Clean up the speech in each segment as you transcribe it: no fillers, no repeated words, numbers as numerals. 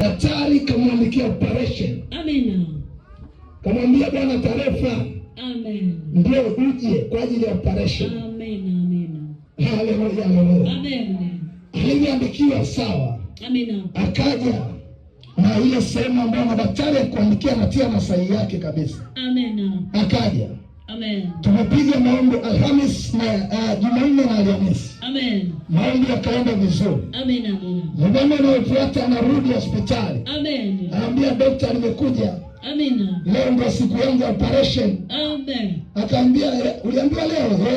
Daktari kamwandikia operation. Amina. Kamwambia bwana, tarehe fulani ndio uje kwa ajili ya operation. Amina. Haleluya, haleluya. Amen. Aliandikiwa sawa. Amina. Akaja na ile sehemu ambayo madaktari alikuandikia natia na sahihi yake kabisa. Amina. Akaja. Amen. Tumepiga maombi Alhamisi na Jumanne na Alhamisi. Amen. Maombi yakaenda vizuri. Amina. Mama anayefuata anarudi hospitali. Amen. Anambia daktari, nimekuja. Amina. Leo ndio siku yangu ya operation. Amen. Akaambia, uliambiwa leo?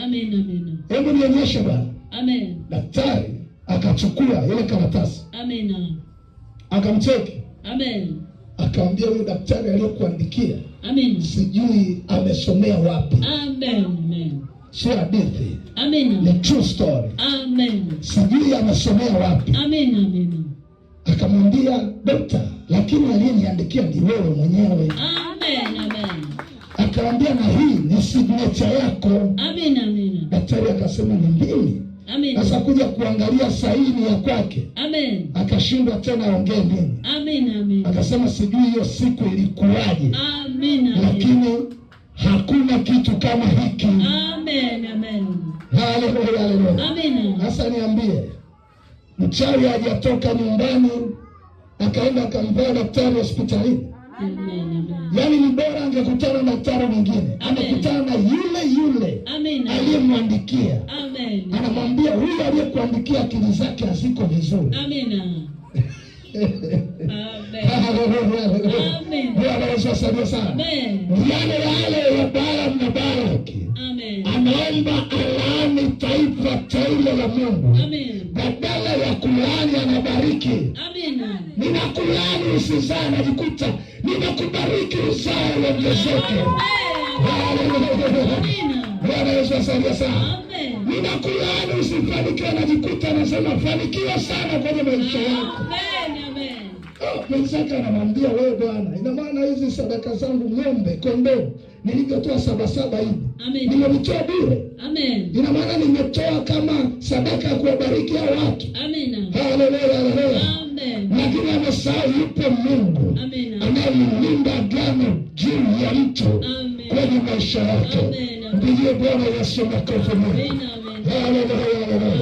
Amina. Hebu nionyeshe bwana. Amen. Daktari akachukua ile karatasi. Amina. Akamcheki. Amen. Akaambia, huyo daktari aliyokuandikia, amen, sijui amesomea wapi. Amen. Sio hadithi. Amen. Ni true story. Amen. Sijui amesomea wapi. Amen. Akamwambia, dokta, lakini aliyeniandikia ni wewe mwenyewe. Amen. Akamwambia, na hii ni signature yako. Amen. Daktari akasema, ni mimi. Sasa kuja kuangalia saini ya kwake. Amen. Akashindwa tena aongee nini. Amen. Akasema sijui hiyo siku ilikuwaje. Amen. Lakini hakuna kitu kama hiki. Amen. Haleluya. Amen. Sasa niambie, mchawi hajatoka nyumbani akaenda akamvaa daktari hospitalini. Amen. Yaani ni bora angekutana na daktari mwingine. Amekutana na yule aliyemwandikia. Anamwambia, huyu aliyekuandikia akili zake haziko vizuri. Amen. Bwana Yesu asifiwe sana. Yale ya Balaam na Balaki. Anaomba alaani taifa teule la Mungu. Badala ya kulaani anabariki. Ninakulaani usizae, najikuta ninakubariki uzae uongezeke. Bwana Yesu asifiwe sana. Ninakulaani usifanikiwe, najikuta nasema fanikiwa sana kwenye maisha yako. Mwenzake anamwambia, wewe bwana, ina maana hizi sadaka zangu ng'ombe, kondoo nilivyotoa 7 hivi nimetoa bure. Ina maana nimetoa kama sadaka ya kuwabariki hao watu. Haleluya. Lakini amesahau yupo Mungu anayelinda agano juu ya mtu kwenye maisha yake. Mpigie Bwana Yesu makofi mengi. Haleluya.